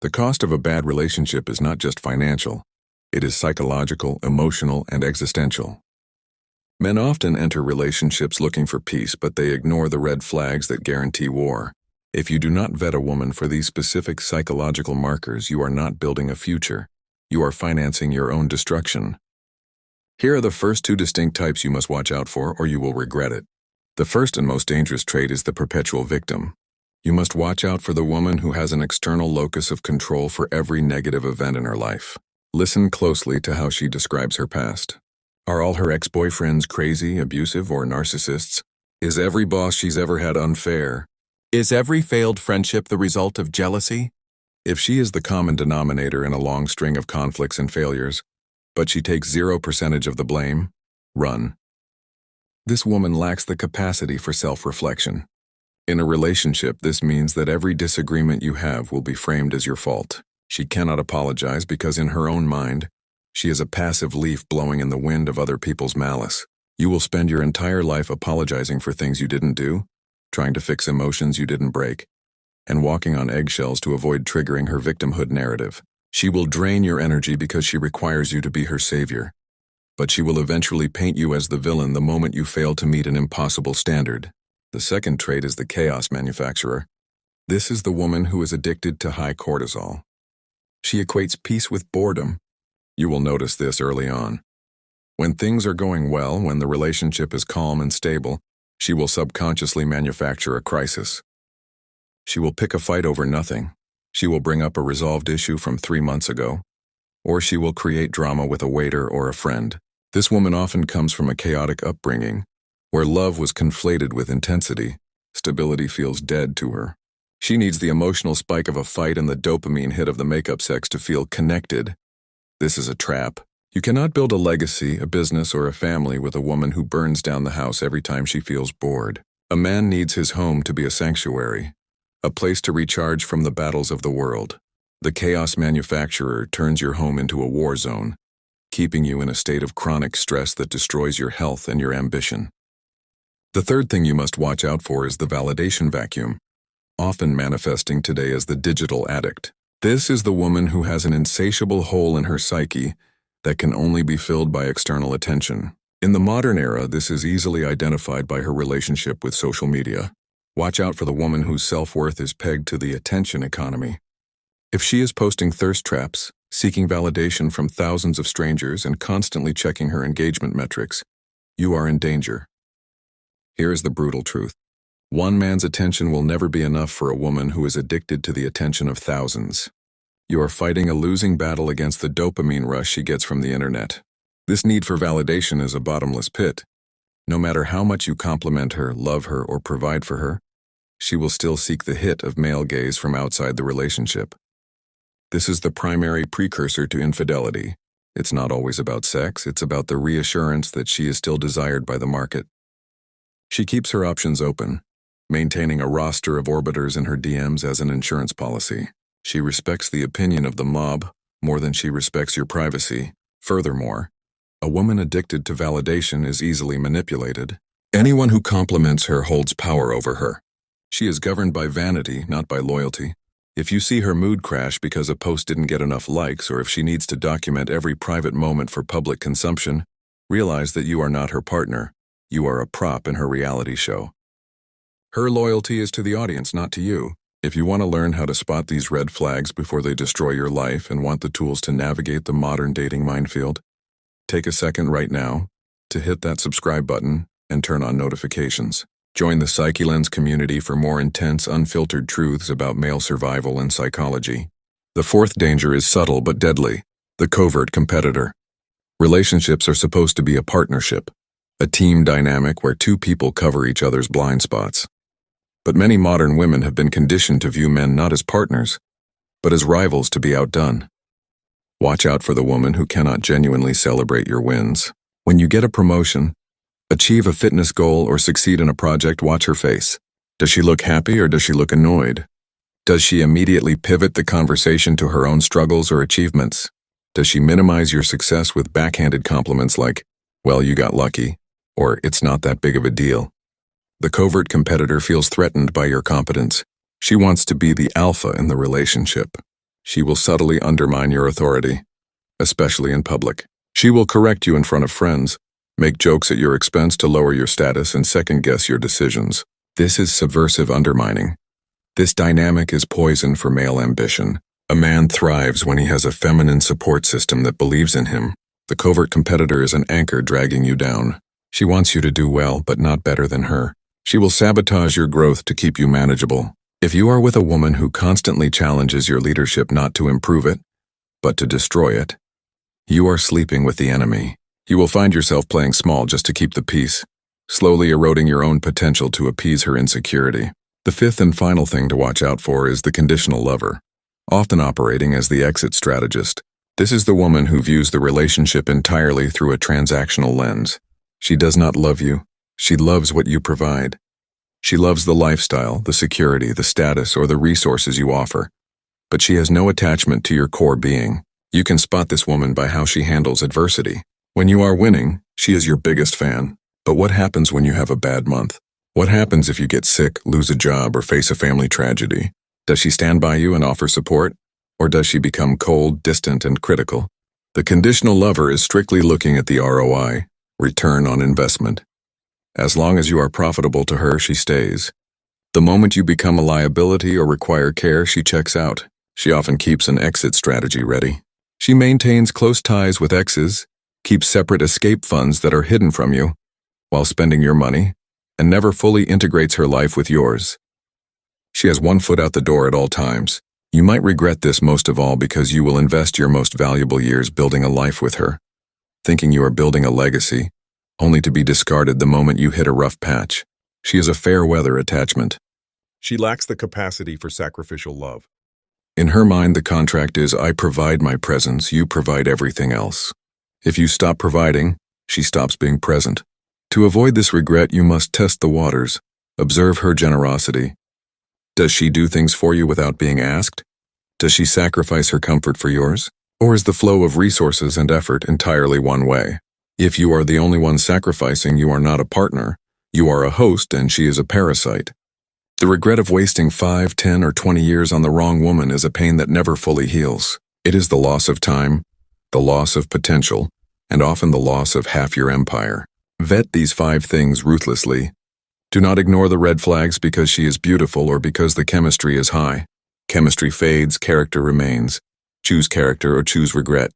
The cost of a bad relationship is not just financial. It is psychological, emotional, and existential. Men often enter relationships looking for peace, but they ignore the red flags that guarantee war. If you do not vet a woman for these specific psychological markers, you are not building a future. You are financing your own destruction. Here are the first two distinct types you must watch out for, or you will regret it. The first and most dangerous trait is the perpetual victim. You must watch out for the woman who has an external locus of control for every negative event in her life. Listen closely to how she describes her past. Are all her ex-boyfriends crazy, abusive, or narcissists? Is every boss she's ever had unfair? Is every failed friendship the result of jealousy? If she is the common denominator in a long string of conflicts and failures, but she takes 0% of the blame, run. This woman lacks the capacity for self-reflection. In a relationship, this means that every disagreement you have will be framed as your fault. She cannot apologize because in her own mind, she is a passive leaf blowing in the wind of other people's malice. You will spend your entire life apologizing for things you didn't do, trying to fix emotions you didn't break, and walking on eggshells to avoid triggering her victimhood narrative. She will drain your energy because she requires you to be her savior. But she will eventually paint you as the villain the moment you fail to meet an impossible standard. The second trait is the chaos manufacturer. This is the woman who is addicted to high cortisol. She equates peace with boredom. You will notice this early on. When things are going well, when the relationship is calm and stable, she will subconsciously manufacture a crisis. She will pick a fight over nothing. She will bring up a resolved issue from 3 months ago. Or she will create drama with a waiter or a friend. This woman often comes from a chaotic upbringing, where love was conflated with intensity. Stability feels dead to her. She needs the emotional spike of a fight and the dopamine hit of the makeup sex to feel connected. This is a trap. You cannot build a legacy, a business, or a family with a woman who burns down the house every time she feels bored. A man needs his home to be a sanctuary, a place to recharge from the battles of the world. The chaos manufacturer turns your home into a war zone, keeping you in a state of chronic stress that destroys your health and your ambition. The third thing you must watch out for is the validation vacuum, often manifesting today as the digital addict. This is the woman who has an insatiable hole in her psyche that can only be filled by external attention. In the modern era, this is easily identified by her relationship with social media. Watch out for the woman whose self-worth is pegged to the attention economy. If she is posting thirst traps, seeking validation from thousands of strangers, and constantly checking her engagement metrics, you are in danger. Here is the brutal truth. One man's attention will never be enough for a woman who is addicted to the attention of thousands. You are fighting a losing battle against the dopamine rush she gets from the internet. This need for validation is a bottomless pit. No matter how much you compliment her, love her, or provide for her, she will still seek the hit of male gaze from outside the relationship. This is the primary precursor to infidelity. It's not always about sex, it's about the reassurance that she is still desired by the market. She keeps her options open, maintaining a roster of orbiters in her DMs as an insurance policy. She respects the opinion of the mob more than she respects your privacy. Furthermore, a woman addicted to validation is easily manipulated. Anyone who compliments her holds power over her. She is governed by vanity, not by loyalty. If you see her mood crash because a post didn't get enough likes, or if she needs to document every private moment for public consumption, realize that you are not her partner. You are a prop in her reality show. Her loyalty is to the audience, not to you. If you want to learn how to spot these red flags before they destroy your life and want the tools to navigate the modern dating minefield, take a second right now to hit that subscribe button and turn on notifications. Join the PsycheLens community for more intense, unfiltered truths about male survival and psychology. The fourth danger is subtle but deadly: the covert competitor. Relationships are supposed to be a partnership, a team dynamic where two people cover each other's blind spots. But many modern women have been conditioned to view men not as partners, but as rivals to be outdone. Watch out for the woman who cannot genuinely celebrate your wins. When you get a promotion, achieve a fitness goal, or succeed in a project, watch her face. Does she look happy or does she look annoyed? Does she immediately pivot the conversation to her own struggles or achievements? Does she minimize your success with backhanded compliments like, "Well, you got lucky," or "It's not that big of a deal"? The covert competitor feels threatened by your competence. She wants to be the alpha in the relationship. She will subtly undermine your authority, especially in public. She will correct you in front of friends, make jokes at your expense to lower your status, and second-guess your decisions. This is subversive undermining. This dynamic is poison for male ambition. A man thrives when he has a feminine support system that believes in him. The covert competitor is an anchor dragging you down. She wants you to do well, but not better than her. She will sabotage your growth to keep you manageable. If you are with a woman who constantly challenges your leadership not to improve it, but to destroy it, you are sleeping with the enemy. You will find yourself playing small just to keep the peace, slowly eroding your own potential to appease her insecurity. The fifth and final thing to watch out for is the conditional lover, often operating as the exit strategist. This is the woman who views the relationship entirely through a transactional lens. She does not love you. She loves what you provide. She loves the lifestyle, the security, the status, or the resources you offer. But she has no attachment to your core being. You can spot this woman by how she handles adversity. When you are winning, she is your biggest fan. But what happens when you have a bad month? What happens if you get sick, lose a job, or face a family tragedy? Does she stand by you and offer support? Or does she become cold, distant, and critical? The conditional lover is strictly looking at the ROI, return on investment. As long as you are profitable to her, she stays. The moment you become a liability or require care, she checks out. She often keeps an exit strategy ready. She maintains close ties with exes, keeps separate escape funds that are hidden from you, while spending your money, and never fully integrates her life with yours. She has one foot out the door at all times. You might regret this most of all because you will invest your most valuable years building a life with her, thinking you are building a legacy, only to be discarded the moment you hit a rough patch. She is a fair-weather attachment. She lacks the capacity for sacrificial love. In her mind, the contract is, I provide my presence, you provide everything else. If you stop providing, she stops being present. To avoid this regret, you must test the waters. Observe her generosity. Does she do things for you without being asked? Does she sacrifice her comfort for yours? Or is the flow of resources and effort entirely one way? If you are the only one sacrificing, you are not a partner. You are a host, and she is a parasite. The regret of wasting 5, 10, or 20 years on the wrong woman is a pain that never fully heals. It is the loss of time, the loss of potential, and often the loss of half your empire. Vet these 5 things ruthlessly. Do not ignore the red flags because she is beautiful or because the chemistry is high. Chemistry fades, character remains. Choose character or choose regret.